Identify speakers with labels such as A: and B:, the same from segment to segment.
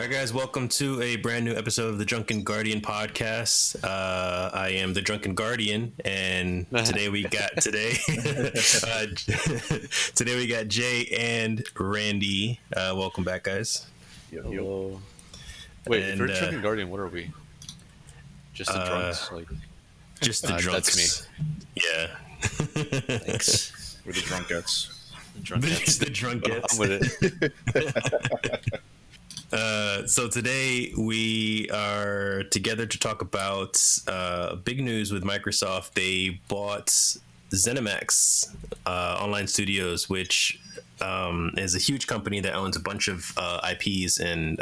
A: All right, guys, welcome to a brand new episode of the Drunken Guardian podcast. I am the Drunken Guardian, and today we got today we got Jay and Randy. Welcome back, guys.
B: Hello. Wait, if you're Drunken Guardian, what are we? Just the drunks, like
A: just the drunks.
B: That's me.
A: Yeah.
B: Thanks.
C: We're the drunkettes.
A: The drunkettes.
B: I'm with it.
A: So today we are together to talk about big news with Microsoft. They bought ZeniMax Online Studios, which is a huge company that owns a bunch of IPs and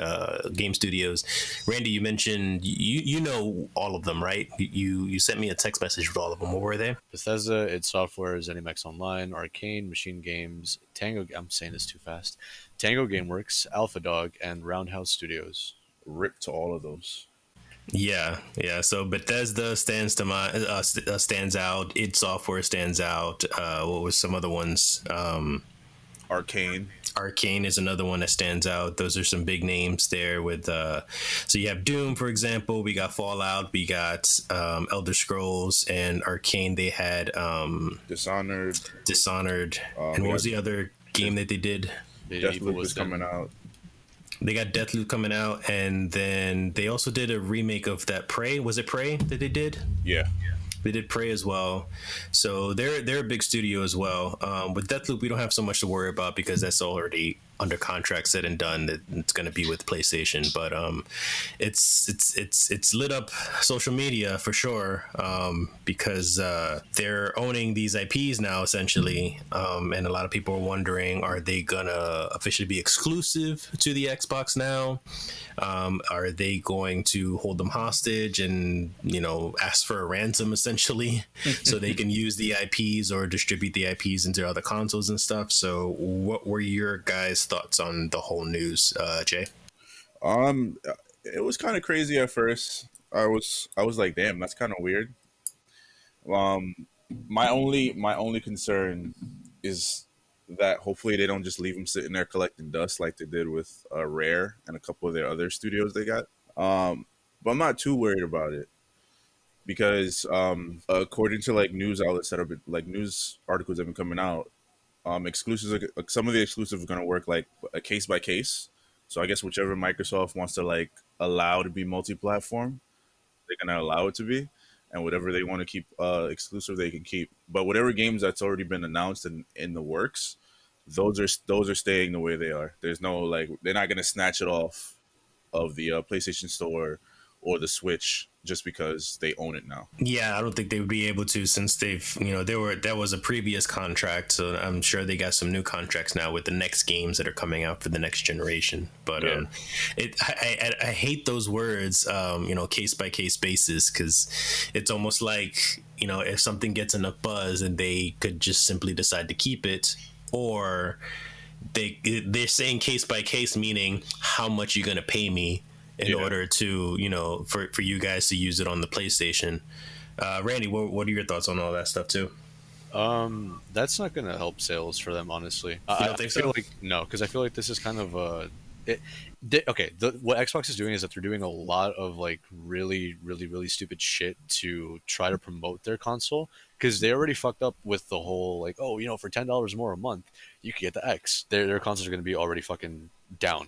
A: game studios. Randy, you mentioned you know all of them, right? You sent me a text message with all of them. What were they?
B: Bethesda, id Software, ZeniMax Online, Arcane, Machine Games, Tango. I'm saying this too fast. Tango Gameworks, Alpha Dog, and Roundhouse Studios.
C: Rip to all of those.
A: Yeah. So Bethesda stands out. id Software stands out. What was some other ones?
C: Arcane
A: is another one that stands out. Those are some big names there. With so you have Doom, for example. We got Fallout. We got Elder Scrolls, and Arcane. They had
C: Dishonored.
A: And what was the other game that they did?
C: Deathloop is coming out.
A: They got Deathloop coming out, and then they also did a remake of that Prey. Was it Prey that they did?
C: Yeah.
A: They did Prey as well. So they're a big studio as well. With Deathloop, we don't have so much to worry about because that's already under contract, said and done. That it's going to be with PlayStation. But it's lit up social media for sure, because they're owning these IPs now essentially. And a lot of people are wondering, are they gonna officially be exclusive to the Xbox now? Are they going to hold them hostage and ask for a ransom essentially so they can use the IPs or distribute the IPs into other consoles and stuff? So what were your guys' thoughts on the whole news, Jay?
C: It was kind of crazy at first. I was like, damn, that's kind of weird. My only concern is that hopefully they don't just leave them sitting there collecting dust like they did with Rare and a couple of their other studios they got. But I'm not too worried about it because according to like news outlets that have been like news articles that have been coming out, exclusives, some of the exclusives are going to work like a case by case. So I guess whichever Microsoft wants to like allow to be multi-platform, they're going to allow it to be, and whatever they want to keep exclusive, they can keep. But whatever games that's already been announced and in the works, those are staying the way they are. There's no like, they're not going to snatch it off of the PlayStation Store or the Switch just because they own it now.
A: Yeah, I don't think they would be able to, since they've, that was a previous contract, so I'm sure they got some new contracts now with the next games that are coming out for the next generation. But
C: Yeah.
A: I hate those words, case by case basis, because it's almost like, if something gets enough buzz and they could just simply decide to keep it, or they're saying case by case, meaning how much you're gonna pay me in order to, for you guys to use it on the PlayStation. Randy, what are your thoughts on all that stuff too?
B: That's not going to help sales for them, honestly.
A: You don't think so?
B: No, because I feel like this is kind of what Xbox is doing is that they're doing a lot of like really, really, really stupid shit to try to promote their console, because they already fucked up with the whole like, for $10 more a month, you can get the X. Their consoles are going to be already fucking down.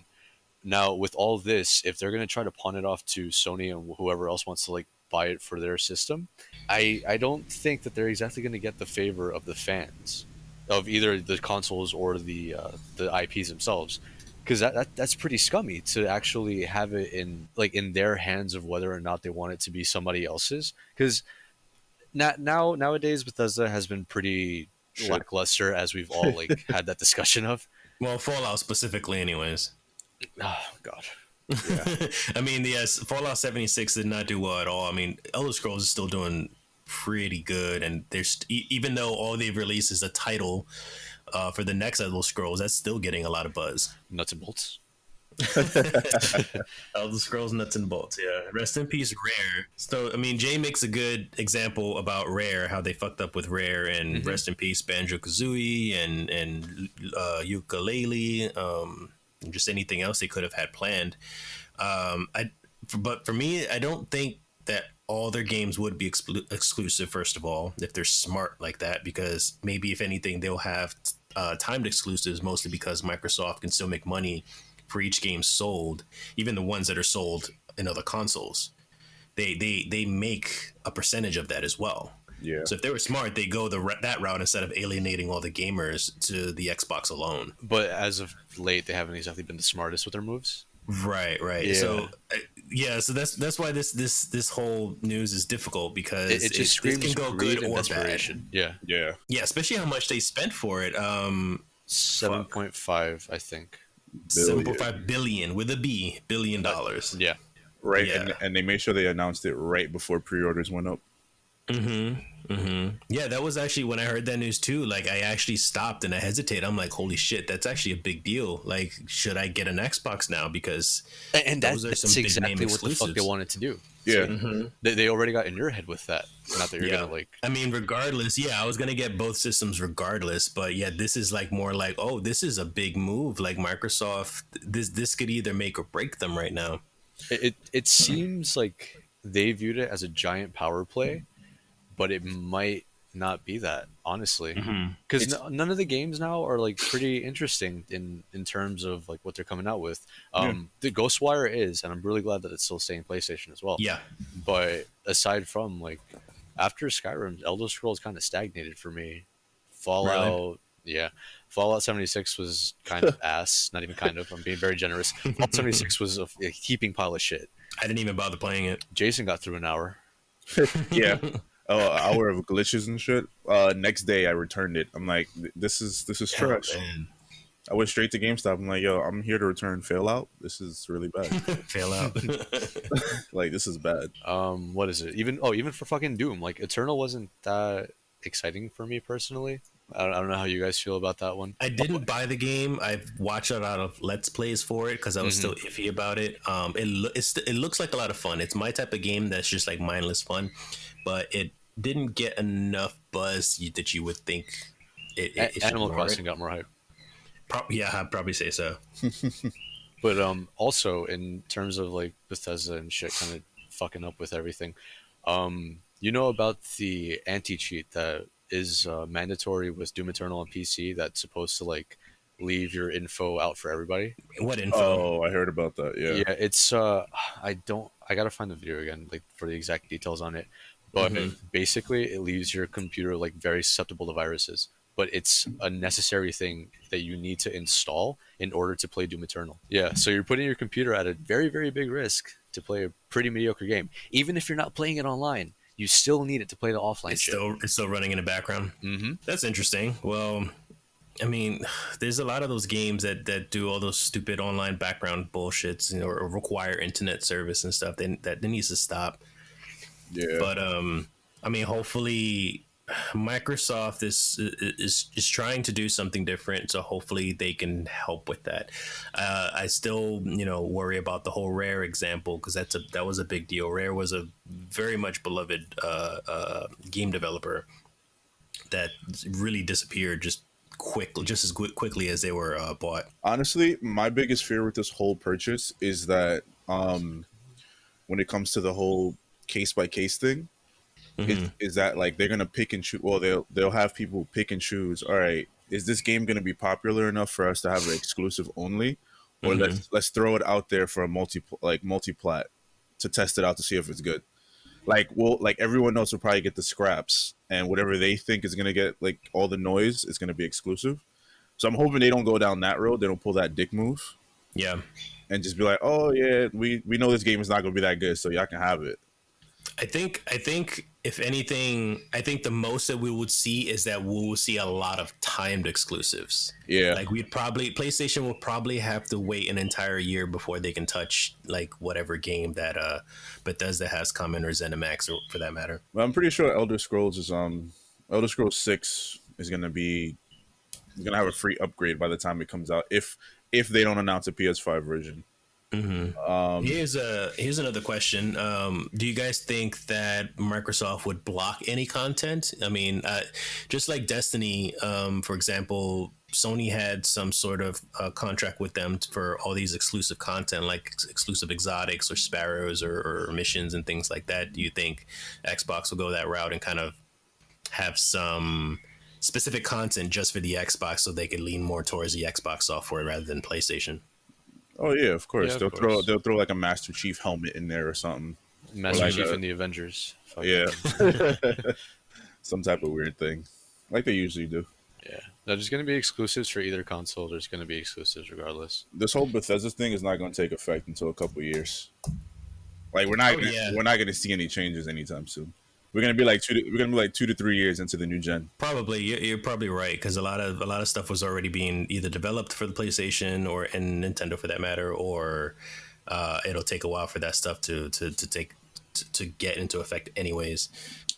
B: Now, with all this, if they're going to try to pawn it off to Sony and whoever else wants to like buy it for their system, I don't think that they're exactly going to get the favor of the fans of either the consoles or the IPs themselves, because that's pretty scummy to actually have it in their hands of whether or not they want it to be somebody else's. Because nowadays Bethesda has been pretty lackluster, as we've all like had that discussion of.
A: Well, Fallout specifically, anyways.
B: Oh God.
A: Yeah. I mean, yes, Fallout 76 did not do well at all. I mean, Elder Scrolls is still doing pretty good, and there's even though all they've released is a title for the next Elder Scrolls, that's still getting a lot of buzz.
B: Nuts and bolts.
A: Elder Scrolls Nuts and Bolts, yeah. Rest in peace, Rare. So, I mean, Jay makes a good example about Rare, how they fucked up with Rare, and rest in peace, Banjo-Kazooie and Yooka-Laylee. and just anything else they could have had planned. But for me, I don't think that all their games would be exclusive. First of all, if they're smart like that, because maybe if anything, they'll have timed exclusives, mostly because Microsoft can still make money for each game sold, even the ones that are sold in other consoles. They make a percentage of that as well.
C: Yeah.
A: So if they were smart, they go that route instead of alienating all the gamers to the Xbox alone.
B: But as of late, they haven't exactly been the smartest with their moves.
A: Right.
B: Yeah.
A: So so that's why this whole news is difficult, because
B: It just screams
A: can go
B: greed
A: good
B: and
A: or bad.
B: desperation. Yeah.
C: Yeah.
A: Yeah, especially how much they spent for it.
B: 7.5, I think.
A: $7.5 billion with a B, $billion.
B: Yeah.
C: Right.
A: Yeah.
C: And they made sure they announced it right before pre-orders went up.
A: Yeah, that was actually when I heard that news too. Like, I actually stopped and I hesitated. I'm like, holy shit, that's actually a big deal. Like, should I get an Xbox now? Because
B: And
A: those are
B: that's
A: some big
B: exactly
A: name
B: what the fuck they
A: exclusives.
B: wanted to do.
C: Yeah.
B: So they already got in your head with that. Not that you're
A: Yeah.
B: gonna like.
A: I mean, regardless, yeah, I was gonna get both systems regardless, but yeah, this is like more like, oh, this is a big move. Like, Microsoft, this could either make or break them right now.
B: It seems like they viewed it as a giant power play, but it might not be that, honestly, because none of the games now are like pretty interesting in terms of like what they're coming out with. The Ghostwire is, and I'm really glad that it's still staying PlayStation as well.
A: Yeah,
B: But aside from like after Skyrim, Elder Scrolls kind of stagnated for me. Fallout, yeah, Fallout 76 was kind of ass. Not even kind of. I'm being very generous. Fallout 76 was a heaping pile of shit.
A: I didn't even bother playing it.
B: Jason got through an hour.
C: Yeah. An hour of glitches and shit. Next day I returned it. I'm like, this is trash.
A: Man.
C: I went straight to GameStop. I'm like, yo, I'm here to return Fallout. This is really bad.
A: Fail out.
C: Like, this is bad.
B: What is it? Even for fucking Doom, like Eternal wasn't that exciting for me personally. I don't know how you guys feel about that one.
A: I didn't buy the game. I've watched a lot of Let's Plays for it because I was still iffy about it. It looks like a lot of fun. It's my type of game that's just like mindless fun, but it didn't get enough buzz that you would think it should
B: Animal
A: warrant.
B: Crossing got more hype.
A: Yeah, I'd probably say so.
B: But also in terms of like Bethesda and shit kind of fucking up with everything. You know about the anti-cheat that is mandatory with Doom Eternal on PC that's supposed to like leave your info out for everybody?
A: What info?
C: Oh, I heard about that. Yeah.
B: Yeah, it's I gotta find the video again, like for the exact details on it. But basically it leaves your computer like very susceptible to viruses. But it's a necessary thing that you need to install in order to play Doom Eternal. Yeah, so you're putting your computer at a very, very big risk to play a pretty mediocre game. Even if you're not playing it online, you still need it to play the offline shit.
A: It's still running in the background. That's interesting. Well, I mean, there's a lot of those games that do all those stupid online background bullshits, you know, or require internet service and stuff. That needs to stop.
C: Yeah.
A: But I mean, hopefully Microsoft is trying to do something different, so hopefully they can help with that. I still, worry about the whole Rare example, because that was a big deal. Rare was a very much beloved game developer that really disappeared just as quickly as they were bought.
C: Honestly, my biggest fear with this whole purchase is that when it comes to the whole case by case thing, is that like they're gonna pick and choose? Well, they'll have people pick and choose. All right, is this game gonna be popular enough for us to have an exclusive only, or let's throw it out there for a multi-plat to test it out to see if it's good. Like everyone else will probably get the scraps, and whatever they think is gonna get like all the noise is gonna be exclusive. So I'm hoping they don't go down that road. They don't pull that dick move.
A: Yeah,
C: and just be like, oh yeah, we know this game is not gonna be that good, so y'all can have it.
A: I think if anything, I think the most that we would see is that we will see a lot of timed exclusives.
C: Yeah,
A: like PlayStation will probably have to wait an entire year before they can touch like whatever game that Bethesda has coming, or ZeniMax, or for that matter.
C: Well, I'm pretty sure Elder Scrolls 6 is gonna have a free upgrade by the time it comes out, if they don't announce a PS5 version.
A: Here's another question. Do you guys think that Microsoft would block any content? I mean, just like Destiny, for example, Sony had some sort of contract with them for all these exclusive content, like exclusive exotics or sparrows or missions and things like that. Do you think Xbox will go that route and kind of have some specific content just for the Xbox so they could lean more towards the Xbox software rather than PlayStation?
C: Oh yeah, of course.
B: Yeah,
C: they'll
B: of course.
C: throw like a Master Chief helmet in there or something.
B: Master
C: like
B: Chief
C: a-
B: and the Avengers. Fuck
C: Yeah,
B: it.
C: some type of weird thing, like they usually do.
B: Yeah. No, there's going to be exclusives for either console. There's going to be exclusives regardless.
C: This whole Bethesda thing is not going to take effect until a couple years. Like we're not we're not going to see any changes anytime soon. We're gonna be like 2 to 3 years into the new gen.
A: Probably, you're probably right because a lot of stuff was already being either developed for the PlayStation or and Nintendo for that matter, or it'll take a while for that stuff to get into effect, anyways.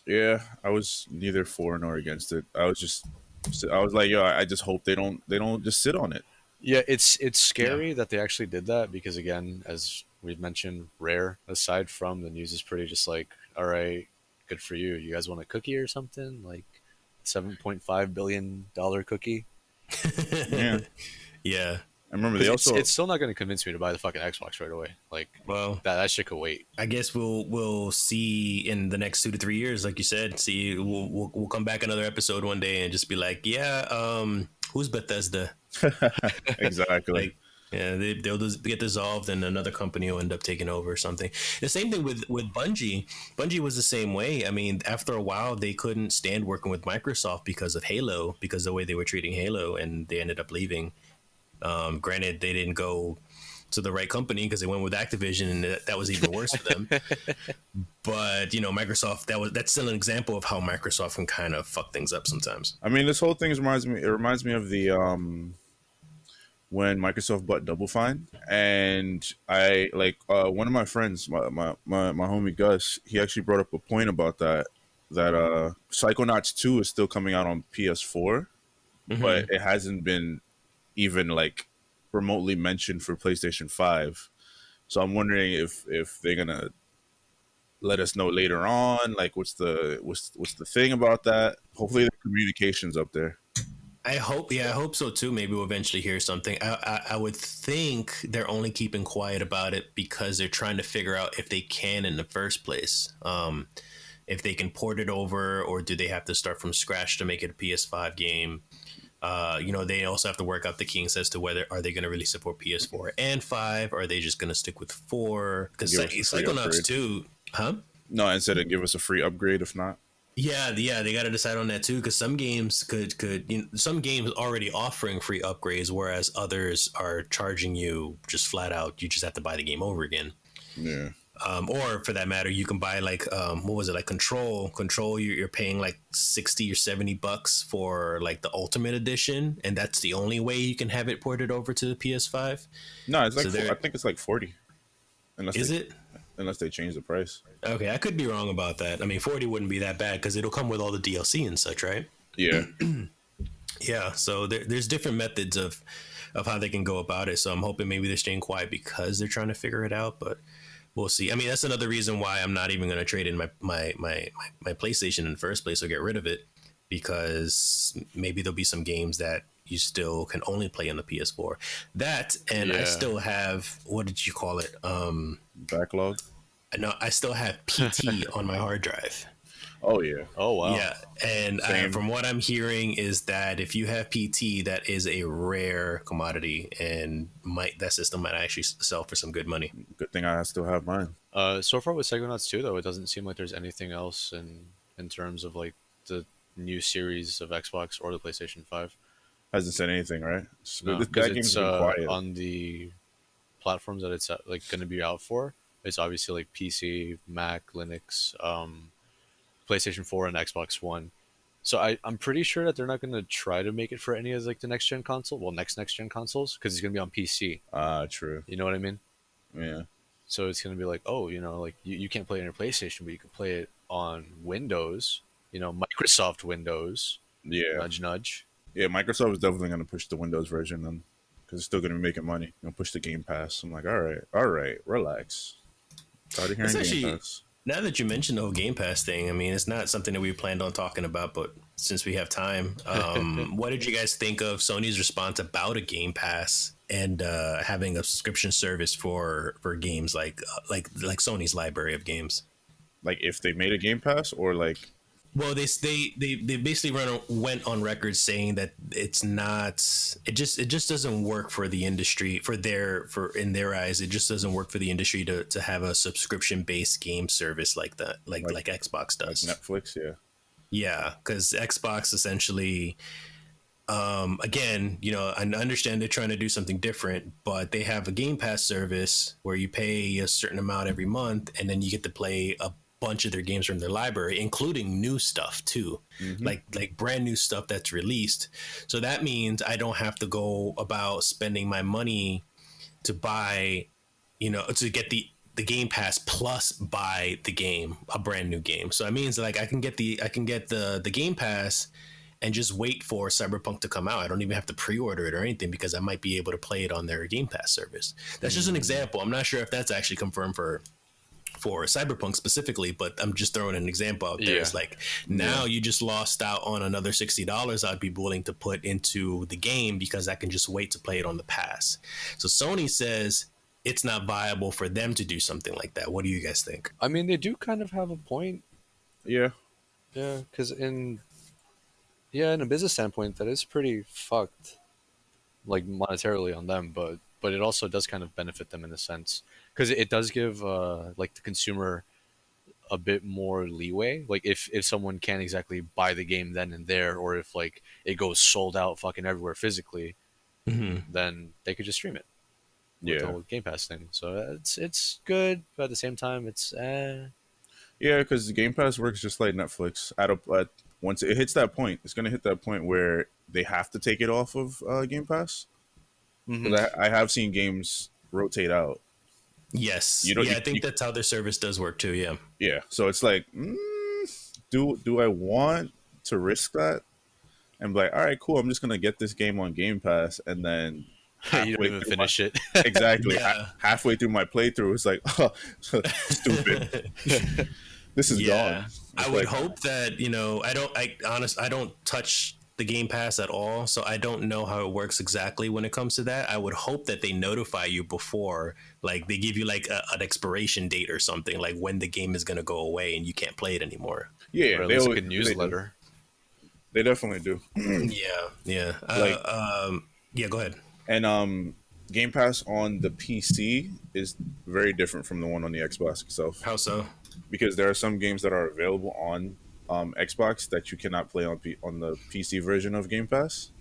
C: Yeah, I was neither for nor against it. I was like, yo, I just hope they don't just sit on it.
B: Yeah, it's scary that they actually did that because, again, as we've mentioned, Rare, aside from the news, is pretty just like, all right, good for you. You guys want a cookie or something? Like $7.5 billion cookie?
C: Yeah.
A: Yeah.
C: I remember they also.
B: It's still not going to convince me to buy the fucking Xbox right away. Like,
A: Well,
B: that shit could wait.
A: I guess we'll see in the next 2 to 3 years, like you said. See, we'll come back another episode one day and just be like, yeah, who's Bethesda?
C: Exactly.
A: Like, yeah, they'll just get dissolved and another company will end up taking over or something. The same thing with Bungie. Bungie was the same way. I mean, after a while, they couldn't stand working with Microsoft because of Halo, because of the way they were treating Halo, and they ended up leaving. Granted, they didn't go to the right company because they went with Activision, and that was even worse for them. But Microsoft, that's still an example of how Microsoft can kind of fuck things up sometimes.
C: I mean, this whole thing reminds me of the when Microsoft bought Double Fine, and I like one of my friends, my homie Gus, he actually brought up a point about that Psychonauts 2 is still coming out on PS4, but it hasn't been even like remotely mentioned for PlayStation 5. So I'm wondering if they're gonna let us know later on, like what's the thing about that. Hopefully the communication's up there.
A: I hope so too. Maybe we'll eventually hear something. I would think they're only keeping quiet about it because they're trying to figure out if they can in the first place. If they can port it over, or do they have to start from scratch to make it a PS5 game? They also have to work out the kinks as to whether are they going to really support PS4 and 5, or are they just going to stick with 4? Because Psychonauts 2, huh?
C: No, instead of give us a free upgrade if not.
A: Yeah, they got to decide on that too, because some games some games already offering free upgrades, whereas others are charging you just flat out. You just have to buy the game over again.
C: Yeah.
A: Or for that matter, you can buy like what was it, like Control? You're paying like $60 or $70 for like the Ultimate Edition, and that's the only way you can have it ported over to the PS5.
C: No, it's like I think it's like 40. Unless they change the price.
A: Okay, I could be wrong about that. I mean, 40 wouldn't be that bad because it'll come with all the DLC and such, right?
C: Yeah.
A: Yeah. So there's different methods of how they can go about it. So I'm hoping maybe they're staying quiet because they're trying to figure it out, but we'll see. I mean, that's another reason why I'm not even going to trade in my PlayStation in the first place or get rid of it, because maybe there'll be some games that you still can only play on the PS4. That, and I still have, what did you call it?
C: Backlog?
A: No, I still have PT on my hard drive.
C: Oh, yeah.
B: Oh, wow.
A: Yeah, and from what I'm hearing is that if you have PT, that is a rare commodity, and that system might actually sell for some good money.
C: Good thing I still have mine.
B: So far with Psychonauts 2, though, it doesn't seem like there's anything else in terms of like the new series of Xbox or the PlayStation 5.
C: Hasn't said anything, right?
B: No,
C: that
B: because
C: game's
B: it's
C: been quiet.
B: on the platforms that it's like going to be out for. It's obviously like PC, Mac, Linux, PlayStation 4, and Xbox One. So I'm pretty sure that they're not going to try to make it for any of like the next gen console. Well, next gen consoles, because it's going to be on PC.
C: True.
B: You know what I mean?
C: Yeah.
B: So it's going to be like, oh, like you can't play it on your PlayStation, but you can play it on Windows. Microsoft Windows.
C: Yeah.
B: Nudge, nudge.
C: Yeah, Microsoft is definitely going to push the Windows version then. because it's still going to be making money. Push the Game Pass. I'm like, all right, relax. Tired of
A: It's
C: hearing Game
A: actually,
C: Pass.
A: now that you mentioned the whole Game Pass thing, I mean, it's not something that we planned on talking about, but since we have time, what did you guys think of Sony's response about a Game Pass and having a subscription service for games like Sony's library of games?
C: Like if they made a Game Pass or like.
A: Well, they basically went on record saying that it's not. It just doesn't work for the industry in their eyes. It just doesn't work for the industry to have a subscription based game service like that, like Xbox does.
C: Like Netflix, yeah.
A: Yeah, because Xbox essentially, again, I understand they're trying to do something different, but they have a Game Pass service where you pay a certain amount every month, and then you get to play a bunch of their games from their library, including new stuff too, like brand new stuff that's released. So that means I don't have to go about spending my money to buy, to get the Game Pass plus buy the game, a brand new game. So it means like I can get the Game Pass and just wait for Cyberpunk to come out. I don't even have to pre-order it or anything because I might be able to play it on their Game Pass service. That's just an example. I'm not sure if that's actually confirmed for Cyberpunk specifically, but I'm just throwing an example out there. Yeah. It's like now you just lost out on another $60 I'd be willing to put into the game because I can just wait to play it on the pass. So Sony says it's not viable for them to do something like that. What do you guys think?
B: I mean, they do kind of have a point.
C: Yeah.
B: Yeah, because in a business standpoint, that is pretty fucked, like monetarily on them, but it also does kind of benefit them in a sense. Because it does give like the consumer a bit more leeway. Like if someone can't exactly buy the game then and there, or if like it goes sold out fucking everywhere physically, then they could just stream it. With the whole Game Pass thing. So it's good, but at the same time, it's
C: Yeah, because the Game Pass works just like Netflix. Once it hits that point, it's gonna hit that point where they have to take it off of Game Pass. I have seen games rotate out.
A: Yes. I think that's how their service does work too. Yeah.
C: Yeah. So it's like, do I want to risk that? And be like, all right, cool. I'm just gonna get this game on Game Pass, and then
B: you don't even finish it.
C: Exactly. Halfway through my playthrough, it's like, oh, stupid. This is gone.
A: I would hope that I don't touch the Game Pass at all, so I don't know how it works exactly when it comes to that. I would hope that they notify you before, like they give you like an expiration date or something, like when the game is going to go away and you can't play it anymore.
C: Yeah,
B: or like a newsletter.
C: They definitely do.
A: Yeah. Go ahead.
C: And Game Pass on the PC is very different from the one on the Xbox itself.
A: How so?
C: Because there are some games that are available on Xbox that you cannot play on the PC version of Game Pass,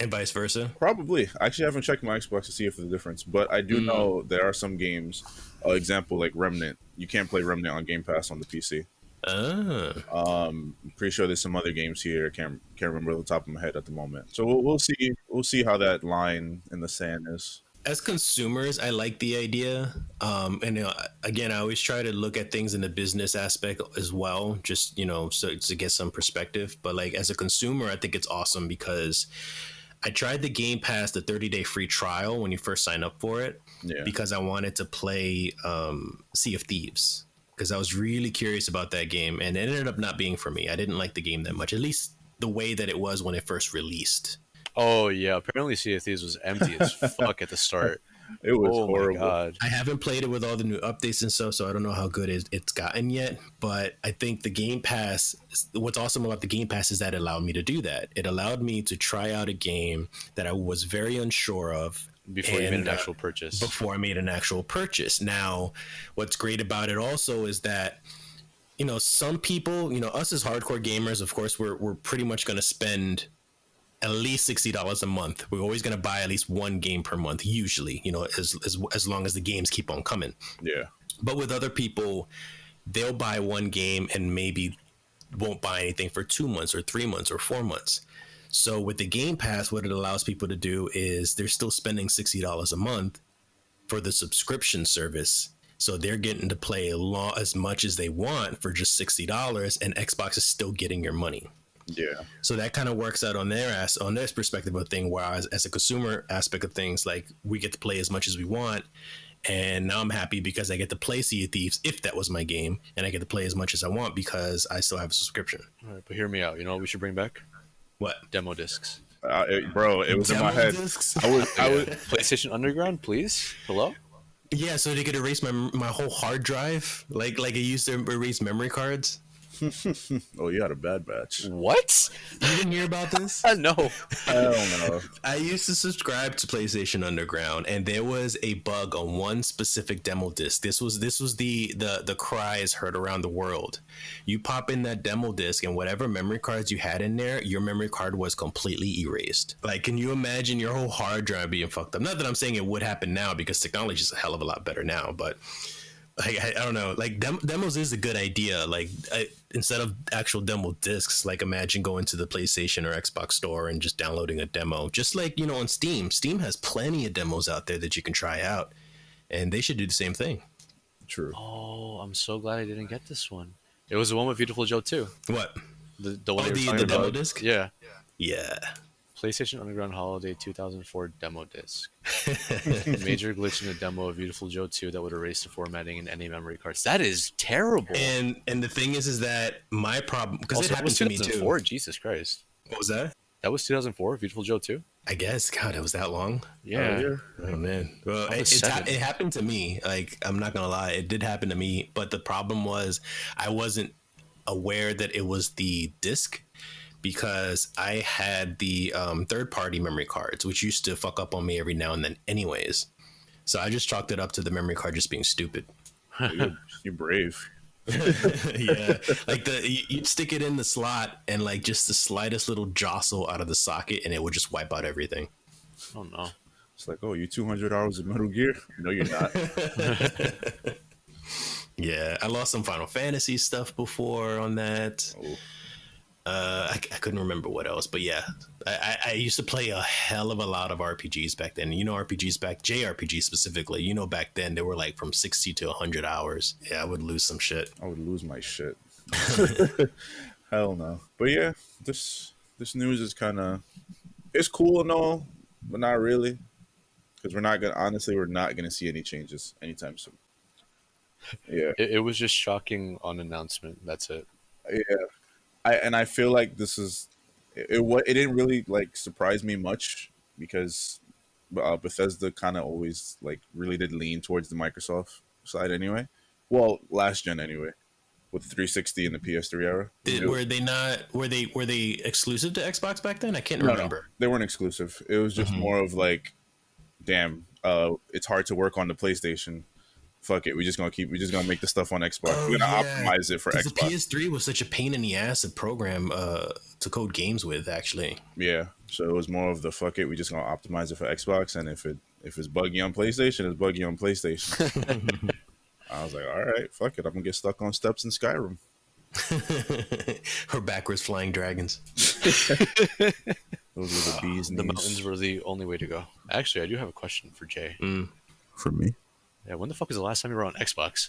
A: and vice versa.
C: Probably. I actually haven't checked my Xbox to see if there's a difference, but I do know there are some games. Example like Remnant, you can't play Remnant on Game Pass on the PC. I'm pretty sure there's some other games here. Can't remember the top of my head at the moment. So we'll see. We'll see how that line in the sand is.
A: As consumers, I like the idea. And again, I always try to look at things in the business aspect as well, just, so to get some perspective. But like as a consumer, I think it's awesome because I tried the Game Pass, the 30-day free trial when you first sign up for it, because I wanted to play Sea of Thieves because I was really curious about that game. And it ended up not being for me. I didn't like the game that much, at least the way that it was when it first released.
B: Oh yeah, apparently Sea of Thieves was empty as fuck at the start.
C: It was horrible.
B: My God.
A: I haven't played it with all the new updates and stuff, so I don't know how good it's gotten yet. But I think the Game Pass, what's awesome about the Game Pass is that it allowed me to do that. It allowed me to try out a game that I was very unsure of.
B: Before you made an actual purchase.
A: Before I made an actual purchase. Now, what's great about it also is that, some people, us as hardcore gamers, of course, we're pretty much going to spend at least $60 a month. We're always going to buy at least one game per month, usually, as long as the games keep on coming.
C: Yeah.
A: But with other people, they'll buy one game and maybe won't buy anything for 2 months or 3 months or 4 months. So with the Game Pass, what it allows people to do is they're still spending $60 a month for the subscription service. So they're getting to play as much as they want for just $60, and Xbox is still getting your money.
C: Yeah.
A: So that kind of works out on their perspective of thing. Whereas as a consumer aspect of things, like we get to play as much as we want, and now I'm happy because I get to play Sea of Thieves if that was my game, and I get to play as much as I want because I still have a subscription.
B: All right, but hear me out. You know what we should bring back?
A: What?
B: Demo discs.
C: Bro, it was in my head.
A: Discs?
C: I was
B: PlayStation Underground, please. Hello.
A: Yeah, so they could erase my whole hard drive, like it used to erase memory cards.
C: Oh, you had a bad batch.
B: What?
A: You didn't hear about this?
B: No.
C: Hell no.
A: I used to subscribe to PlayStation Underground, and there was a bug on one specific demo disc. This was the cries heard around the world. You pop in that demo disc, and whatever memory cards you had in there, your memory card was completely erased. Like, can you imagine your whole hard drive being fucked up? Not that I'm saying it would happen now, because technology is a hell of a lot better now, but like, I don't know. Like, demos is a good idea. Like, instead of actual demo discs, like, imagine going to the PlayStation or Xbox store and just downloading a demo. Just like, you know, on Steam. Steam has plenty of demos out there that you can try out, and they should do the same thing.
C: True.
B: Oh, I'm so glad I didn't get this one. It was the one with Beautiful Joe too.
A: What?
B: The one
A: the demo disc?
B: Yeah.
A: Yeah.
B: PlayStation Underground Holiday 2004 demo disc. Major glitch in the demo of Beautiful Joe 2 that would erase the formatting in any memory cards. That is terrible.
A: And the thing is that my problem, because it
B: Also,
A: happened to me too.
B: 2004. Jesus Christ.
A: What was that?
B: That was 2004. Beautiful Joe 2.
A: I guess. God, it was that long.
B: Yeah.
A: Oh man. Well,
B: I was
A: it
B: 7.
A: happened to me. Like, I'm not gonna lie, it did happen to me. But the problem was, I wasn't aware that it was the disc, because I had the third-party memory cards, which used to fuck up on me every now and then anyways. So I just chalked it up to the memory card just being stupid.
C: You're brave.
A: Yeah, like you'd stick it in the slot, and like just the slightest little jostle out of the socket, and it would just wipe out everything.
B: Oh, no.
C: It's like, oh, you 200 hours of Metal Gear? No, you're not.
A: Yeah, I lost some Final Fantasy stuff before on that.
C: Oh.
A: I couldn't remember what else, but yeah, I used to play a hell of a lot of RPGs back then. You know, JRPGs specifically. You know, back then they were like from 60 to 100 hours. Yeah, I would lose some shit.
C: I would lose my shit. Hell no. But yeah, this news is kind of, it's cool and all, but not really, because we're not gonna see any changes anytime soon. Yeah,
B: It was just shocking on announcement. That's it.
C: yeah. I feel like this is it didn't really like surprise me much, because Bethesda kind of always like really did lean towards the Microsoft side anyway. Well, last gen anyway, with 360 and the PS3 era.
A: Were they exclusive to Xbox back then? I can't
C: No,
A: remember.
C: they weren't exclusive. It was just more of like, damn, it's hard to work on the PlayStation. Fuck it, we're just gonna make the stuff on Xbox. We're gonna optimize it for Xbox.
A: The PS3 was such a pain in the ass to program to code games with, actually.
C: Yeah, so it was more of the fuck it, we just gonna optimize it for Xbox, and if it's buggy on PlayStation, it's buggy on PlayStation. I was like, all right, fuck it, I'm gonna get stuck on steps in Skyrim.
A: Or backwards flying dragons.
C: Those were the bees.
B: The mountains were the only way to go. Actually, I do have a question for Jay.
C: For me.
B: Yeah, when the fuck was the last time you were on Xbox?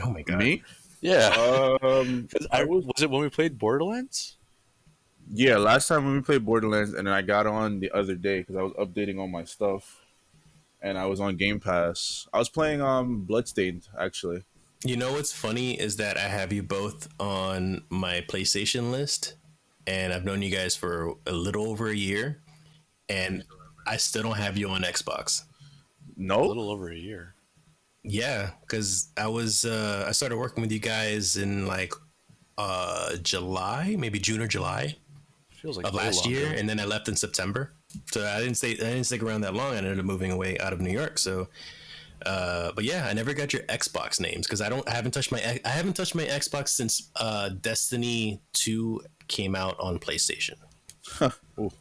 A: Oh my god.
C: Me?
B: Yeah.
C: Was
B: it when we played Borderlands?
C: Yeah, last time when we played Borderlands, and then I got on the other day because I was updating all my stuff, and I was on Game Pass. I was playing Bloodstained, actually.
A: You know what's funny is that I have you both on my PlayStation list, and I've known you guys for a little over a year, and I still don't have you on Xbox.
C: No,
B: A little over a year.
A: Yeah, because I started working with you guys in like July, maybe June or July
B: Feels like
A: of
B: way
A: last
B: longer.
A: year, and then I left in September. So I didn't stick around that long. I ended up moving away out of New York. So, but yeah, I never got your Xbox names because I haven't touched my Xbox since Destiny 2 came out on PlayStation.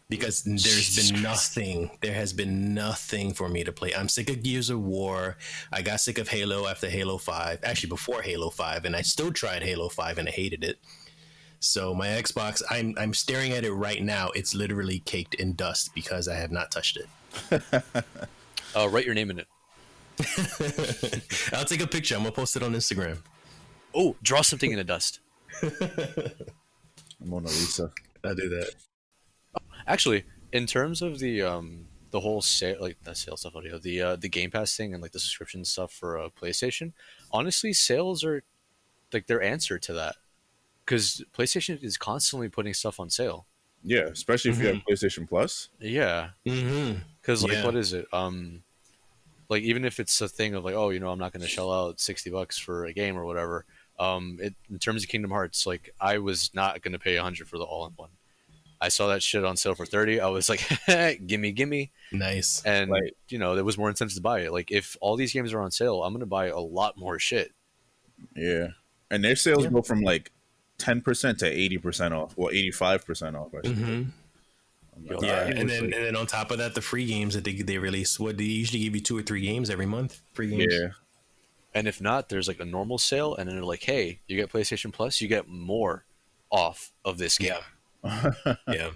A: Because there has been nothing for me to play. I'm sick of Gears of War. I got sick of Halo after Halo 5, actually before Halo 5, and I still tried Halo 5 and I hated it. So my Xbox, I'm staring at it right now. It's literally caked in dust because I have not touched it.
B: Write your name in it.
A: I'll take a picture. I'm gonna post it on Instagram.
B: Oh, draw something in the dust.
C: Mona Lisa.
A: I do that.
B: Actually, in terms of the whole sale, like the sales stuff, audio, the Game Pass thing, and like the subscription stuff for PlayStation, honestly, sales are like their answer to that, because PlayStation is constantly putting stuff on sale.
C: Yeah, especially if you have
A: Mm-hmm.
C: PlayStation Plus.
B: Yeah,
A: Mm-hmm.
B: because like
A: Yeah.
B: what is it? Like even if it's a thing of like, oh, I'm not going to shell out $60 for a game or whatever. In terms of Kingdom Hearts, like I was not going to pay 100 for the all-in-one. I saw that shit on sale for 30. I was like, gimme, gimme.
A: Nice.
B: And
C: Like,
B: there was more incentive to buy it. Like if all these games are on sale, I'm gonna buy a lot more shit.
C: yeah, and their sales
A: Yeah.
C: go from like 10% to 80% off. Well, 85% off. I should say.
A: Mm-hmm.
C: I'm
B: Yo,
C: like,
A: Yeah,
C: all
B: it
C: right.
A: and
B: was
A: then
B: like,
A: and then on top of that, the free games that they release. What they usually give you 2 or 3 games every month. Free games.
C: Yeah,
B: and if not, there's like a normal sale, and then they're like, hey, you get PlayStation Plus, you get more off of this game.
A: Yeah. Yeah.
C: I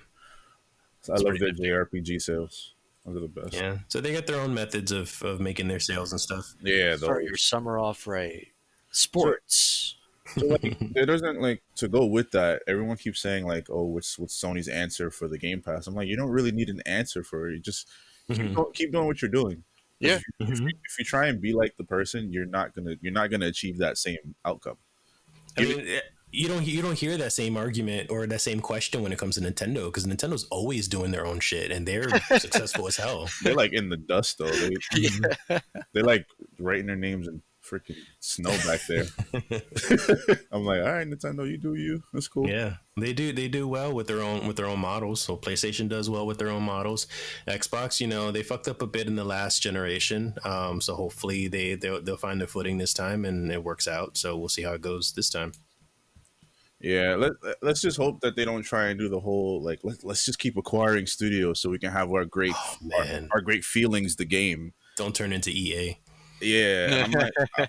B: It's
C: love
B: pretty
C: their
B: nifty.
C: JRPG sales. Those are the best.
A: Yeah. So they got their own methods of making their sales and stuff.
C: Yeah,
B: Start your
C: those.
B: summer off right. Sports.
C: So like, there doesn't like to go with that. Everyone keeps saying like, "Oh, what's Sony's answer for the Game Pass?" I'm like, you don't really need an answer for it. You just
A: Mhm.
C: keep doing what you're doing. 'Cause
B: Yeah.
A: Mhm.
C: if you try and be like the person, you're not gonna achieve that same outcome.
A: I mean, you don't hear that same argument or that same question when it comes to Nintendo, because Nintendo's always doing their own shit and they're successful as hell.
C: They're like in the dust though.
A: Mhm.
C: They're like writing their names in freaking snow back there. I'm like, all right, Nintendo, you do you. That's cool.
A: Yeah, they do. They do well with their own models. So PlayStation does well with their own models. Xbox, they fucked up a bit in the last generation. So hopefully they'll find their footing this time and it works out. So we'll see how it goes this time.
C: Yeah, let's just hope that they don't try and do the whole like let's just keep acquiring studios so we can have
A: Oh man,
C: our great feelings the game.
A: don't turn into EA.
C: Yeah,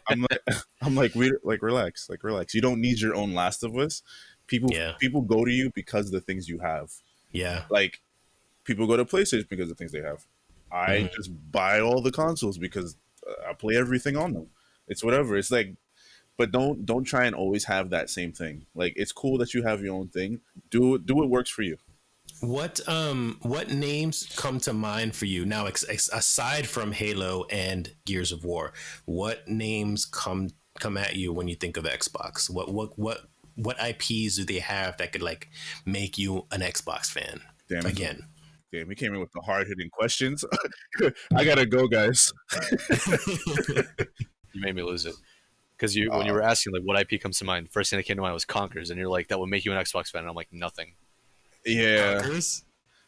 C: I'm like we like relax, You don't need your own Last of Us.
A: Yeah,
C: People go to you because of the things you have.
A: yeah.
C: Like people go to PlayStation because of the things they have. I
A: Mhm.
C: just buy all the consoles because I play everything on them. It's whatever. It's like, but don't try and always have that same thing. Like it's cool that you have your own thing. Do what works for you.
A: What names come to mind for you now, aside from Halo and Gears of War? What names come at you when you think of Xbox? What IPs do they have that could like make you an Xbox fan
C: Damn,
A: again?
C: damn, we came in with the hard hitting questions. I gotta go, guys.
B: You made me lose it. Because when you were asking like what IP comes to mind, first thing that came to mind was Conkers, and you're like, that would make you an Xbox fan. And I'm like, nothing.
C: Yeah,
A: Conquerors?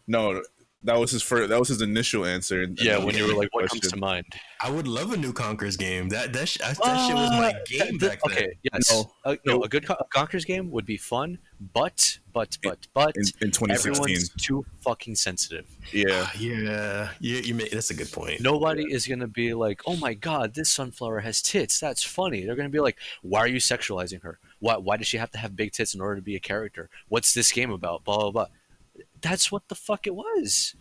C: no, that was his first. That was his initial answer.
B: Yeah, when you were like, what comes to mind?
A: I would love a new Conquerors game. That shit was my game back then.
B: Okay, yes.
C: No.
B: No, a good Conkers game would be fun, but
C: in 2016.
B: everyone's too fucking sensitive.
C: Yeah,
A: Yeah, you make that's a good point.
B: Nobody is gonna be like, "Oh my god, this sunflower has tits. That's funny." They're gonna be like, "Why are you sexualizing her? Why does she have to have big tits in order to be a character? What's this game about?" Blah blah blah. That's what the fuck it was.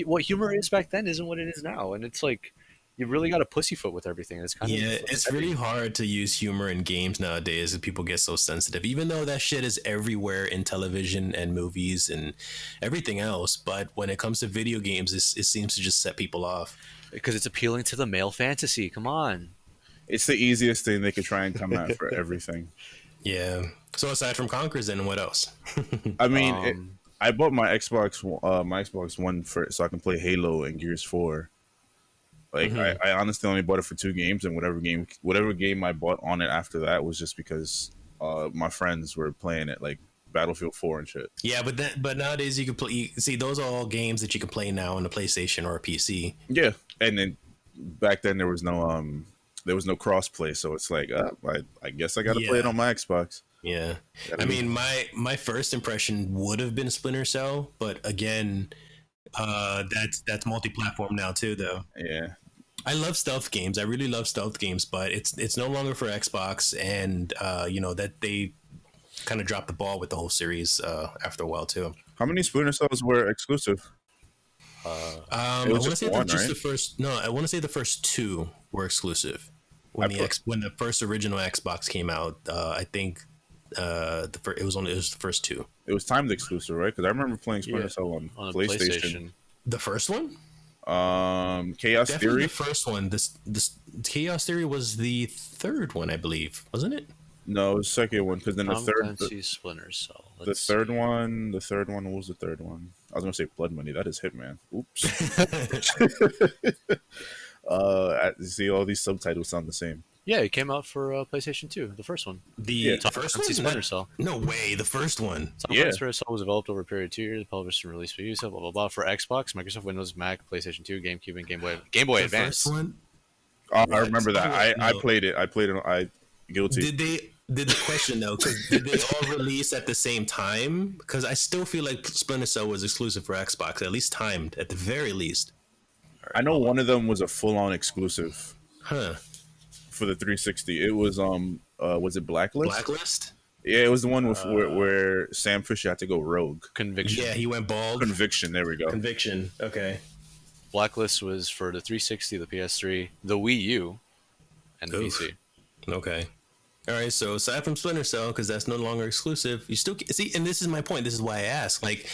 B: What humor is back then isn't what it is now, and it's like you really got a pussyfoot with everything. It's kind
A: Yeah,
B: of
A: it's really hard to use humor in games nowadays, and people get so sensitive. Even though that shit is everywhere in television and movies and everything else, but when it comes to video games, it seems to just set people off.
B: because it's appealing to the male fantasy. Come on.
C: it's the easiest thing they could try and come at for everything.
A: Yeah. So aside from Conquerors, then what else?
C: I mean,
B: Um,
C: I bought my Xbox One for so I can play Halo and Gears 4. Like
A: Mhm.
C: I honestly only bought it for 2 games, and whatever game I bought on it after that was just because my friends were playing it, like Battlefield 4 and shit.
A: Yeah, but nowadays you can play. See, those are all games that you can play now on the PlayStation or a PC.
C: Yeah, and then back then there was no crossplay, so it's like I guess I got to play it
A: Yeah.
C: on my Xbox.
A: Yeah,
C: Gotta
A: I
C: be-
A: mean, my first impression would have been Splinter Cell, but again, that's multi-platform now too, though.
C: yeah,
A: I love stealth games. I really love stealth games, but it's no longer for Xbox, and that they kind of dropped the ball with the whole series after a while too.
C: how many Splinter Cells were exclusive?
A: I
C: was
A: want to
C: just
A: say
C: one,
A: just
C: right?
A: the first. No, I want to say the first 2 were exclusive. When
C: I put-
A: when the first original Xbox came out, I think it was the first two.
C: It was timed exclusive, right? Because I remember playing Splinter
B: Yeah,
C: Cell on
B: on a
C: PlayStation.
A: The first one,
C: Chaos
A: definitely
C: Theory.
A: the first one. This Chaos Theory was the third one, I believe, wasn't it?
C: No, it was the second one. Because then
B: Tom Clancy's Splinter Cell.
C: the third one. The third one. What was the third one? I was gonna say Blood Money. That is Hitman. Oops. See, all these subtitles sound the same.
B: Yeah, it came out for PlayStation 2, the first one.
A: The
B: Tom
A: first
B: Clancy's
A: one?
B: Splinter Cell.
A: No way, the first one.
B: Tom
C: Yeah.
B: Clancy's Splinter Cell was developed over a period of 2 years, published and released for Ubisoft, blah blah blah, for Xbox, Microsoft Windows, Mac, PlayStation 2, GameCube, and Game Boy
A: The
B: Advance.
A: first one.
C: I
A: What?
C: remember that.
A: Oh,
C: I
A: no.
C: played it. Guilty.
A: Did the question though? Because did they all release at the same time? Because I still feel like Splinter Cell was exclusive for Xbox, at least timed, at the very least.
C: I know one of them was a full-on exclusive
A: Huh?
C: for the 360. It was it Blacklist?
A: Blacklist?
C: Yeah, it was the one with where Sam Fisher had to go rogue.
B: Conviction.
A: Yeah, he went bald.
C: Conviction. There we go.
A: Conviction. Okay.
B: Blacklist was for the 360, the PS3, the Wii U, and the
A: Oof.
B: PC.
A: Okay. All right. So aside from Splinter Cell, because that's no longer exclusive, you still see. And this is my point. This is why I ask. Like,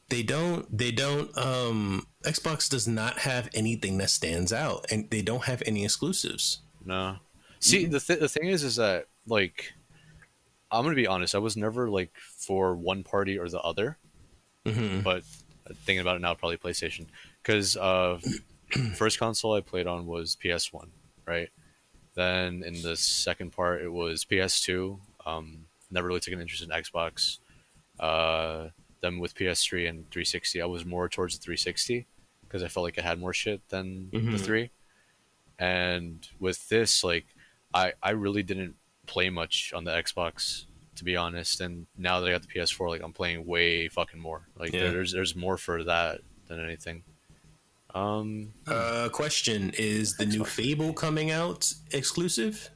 A: they don't. Xbox does not have anything that stands out, and they don't have any exclusives.
B: No. See, the thing is that, like, I'm going to be honest, I was never, like, for one party or the other.
A: Mm-hmm.
B: But thinking about it now, probably PlayStation. Because first console I played on was PS1, right? Then in the second part, it was PS2. Never really took an interest in Xbox. Then with PS3 and 360, I was more towards the 360 because I felt like it had more shit than the 3. And with this, like, I really didn't play much on the Xbox, to be honest. And now that I got the PS4, like, I'm playing way fucking more. Like,
A: Yeah.
B: there's more for that than anything.
A: Question: is the new Fable coming out exclusive?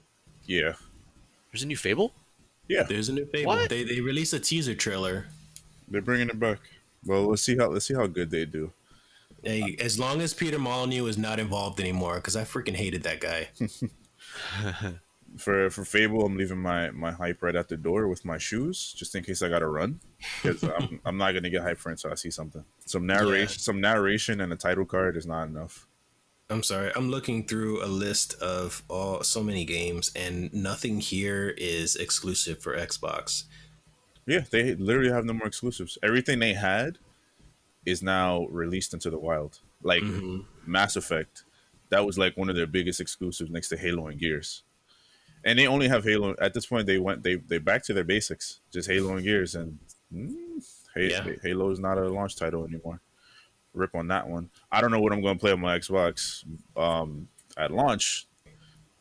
C: Yeah.
B: There's a new Fable?
C: Yeah.
A: There's a new Fable.
B: What?
A: They released a teaser trailer.
C: They're bringing it back. Well, let's see how good they do.
A: Hey, as long as Peter Molyneux is not involved anymore, because I freaking hated that guy.
C: For Fable, I'm leaving my hype right at the door with my shoes, just in case I gotta run, because I'm not gonna get hype for it until I see something. Some narration, and a title card is not enough.
A: I'm sorry. I'm looking through a list of so many games, and nothing here is exclusive for Xbox.
C: Yeah, they literally have no more exclusives. Everything they had is now released into the wild. Like Mass Effect, that was like one of their biggest exclusives next to Halo and Gears. And they only have Halo at this point. They back to their basics, just Halo and Gears, and Halo is not a launch title anymore. Rip on that one. I don't know what I'm going to play on my Xbox at launch.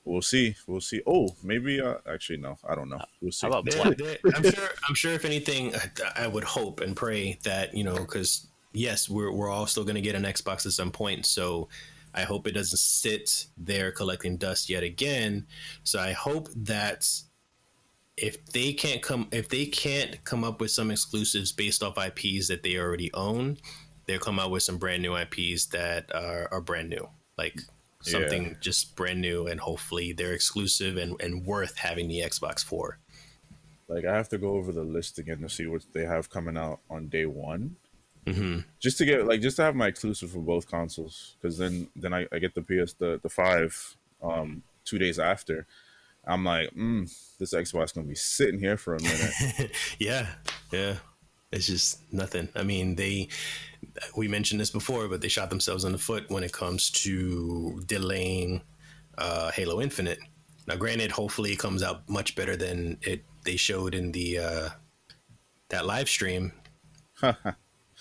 C: We'll see. Oh, maybe actually no, I don't know. We'll see.
B: How about
A: I'm sure. If anything, I would hope and pray that because yes, we're all still going to get an Xbox at some point. So I hope it doesn't sit there collecting dust yet again. So I hope that if they can't come up with some exclusives based off IPs that they already own, they'll come out with some brand new IPs that are brand new, like something just brand new, and hopefully they're exclusive and worth having the Xbox for.
C: Like, I have to go over the list again to see what they have coming out on day one. Just to have my exclusive for both consoles, because then I get the 5 2 days after. I'm like, this Xbox gonna be sitting here for a minute.
A: yeah It's just nothing. I mean, we mentioned this before, but they shot themselves in the foot when it comes to delaying Halo Infinite. Now, granted, hopefully it comes out much better than they showed in the that live stream.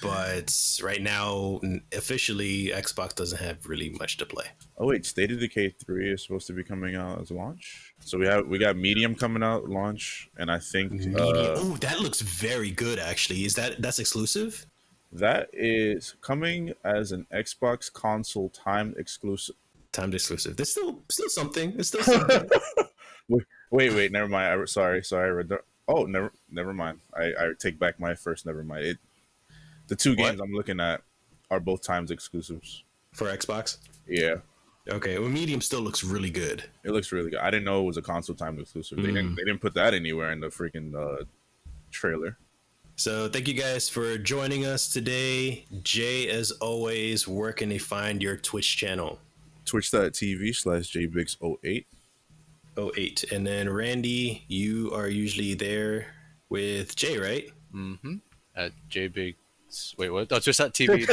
A: But right now, officially, Xbox doesn't have really much to play.
C: Oh wait, State of Decay 3 is supposed to be coming out as launch. So we got Medium coming out launch, and I think
A: that looks very good. Actually, that's exclusive?
C: That is coming as an Xbox console timed exclusive.
A: Timed exclusive. There's still something. It's still something.
C: wait. Never mind. Sorry. Never mind. I take back my first. Never mind. The two games I'm looking at are both times exclusives
A: for Xbox.
C: Yeah.
A: Okay, well, medium still looks really good.
C: It looks really good. I didn't know it was a console time exclusive. They didn't put that anywhere in the freaking trailer.
A: So thank you guys for joining us today. Jay, as always, where can they find your Twitch channel?
C: Twitch.tv/jbiggs08.
A: 08. And then Randy, you are usually there with Jay, right?
B: Mm-hmm. At JBiggs. Wait, what? Oh, just at TV.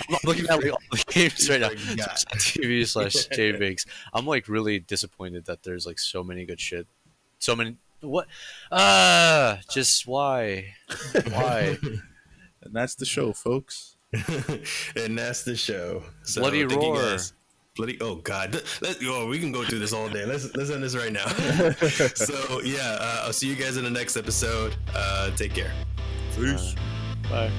B: I'm looking at all the games right now. TV/JBiggs. I'm like really disappointed that there's like so many good shit. So many. What? Just why? Why?
C: And that's the show, folks.
A: And that's the show. So,
B: Bloody
A: thank you
B: roar.
A: guys. Bloody, oh God. We can go through this all day. Let's end this right now. So yeah, I'll see you guys in the next episode. Take care.
C: Peace.
B: Bye.